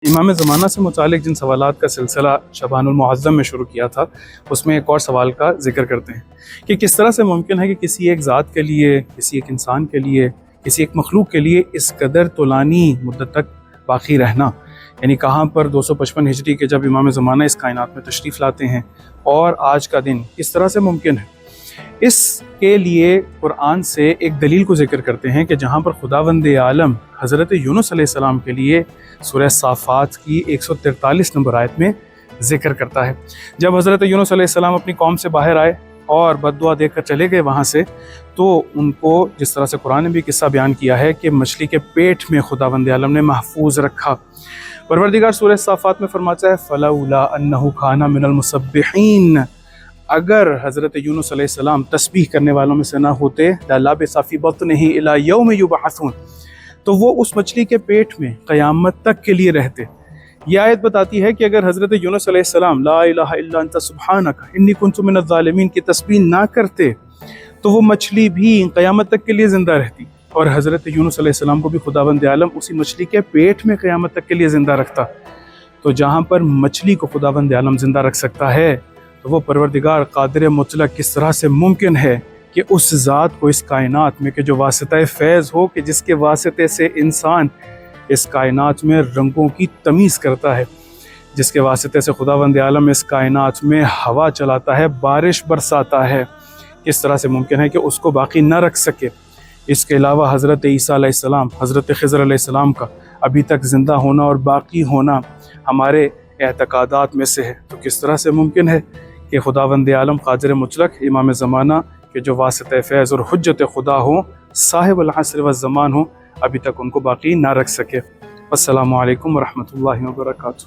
इमाम ज़माना से मुतालिक जिन सवालात का सिलसिला शबानुल मुअज़्ज़म में शुरू किया था, उसमें एक और सवाल का ज़िक्र करते हैं कि किस तरह से मुमकिन है कि किसी एक ज़ात के लिए, किसी एक इंसान के लिए, किसी एक मखलूक के लिए इस कदर तौलानी मुद्दत तक बाक़ी रहना। यानी कहाँ पर 255 हिजरी के जब इमाम ज़माना इस कायनात में तशरीफ़ लाते हैं और आज का दिन किस तरह से मुमकिन है। इसके लिए कुरान से एक दलील को ज़िक्र करते हैं कि जहाँ पर खुदावंद आलम हज़रत यूनुस अलैहिस्सलाम के लिए सूरह साफ़ात की 143 नंबर आयत में ज़िक्र करता है। जब हज़रत यूनुस अलैहिस्सलाम अपनी कौम से बाहर आए और बद्दुआ देकर चले गए वहाँ से, तो उनको जिस तरह से कुरान ने भी किस्सा बयान किया है कि मछली के पेट में खुदावंद आलम ने महफूज रखा। परवरदिगार सूरह साफ़ात में फरमाता है फ़लौला अन्नहु काना मिनल मुसब्बिहीन, अगर हज़रत यूनुस अलैहिस्सलाम तस्बीह करने वालों में से ना होते ललबिसा फ़ी बत्निही इला यौम युबअसून, तो वो उस मछली के पेट में क़यामत तक के लिए रहते। यह आयत बताती है कि अगर हज़रत यूनुस अलैहिस्सलाम ला इलाहा इल्ला अंता सुब्हानक इन्नी कुन्तु मिनज़ ज़ालिमीन की तस्बीह ना करते तो वो मछली भी क़यामत तक के लिए ज़िंदा रहती, और हज़रत यूनुस अलैहिस्सलाम को भी खुदावंद आलम उसी मछली के पेट में क़यामत तक के लिए ज़िंदा रखता। तो जहाँ पर मछली को खुदावंद आलम ज़िंदा रख सकता है, तो वो परवरदिगार कादिर मुतलक किस तरह से मुमकिन है कि उस ज़ात को इस कायनात में कि जो वासिता फ़ैज़ हो, कि जिसके वासिते से इंसान इस कायनात में रंगों की तमीज़ करता है, जिसके वासिते से खुदावंद आलम इस कायनात में हवा चलाता है, बारिश बरसाता है, किस तरह से मुमकिन है कि उसको बाकी न रख सके। इसके अलावा हज़रत ईसा अलैहिस्सलाम, हज़रत ख़िज़र अलैहिस्सलाम का अभी तक ज़िंदा होना और बाकी होना हमारे एतक़ादात में से है, तो किस तरह से मुमकिन है कि खुदावंद आलम क़ादिर मुतलक इमाम ज़माना के जो वासित फ़ैज़ और हुज्जत खुदा हो, साहिबुल असर व ज़मान हो, अभी तक उनको बाकी ना रख सके। अस्सलामु अलैकुम व रहमतुल्लाहि व बरकातुहू।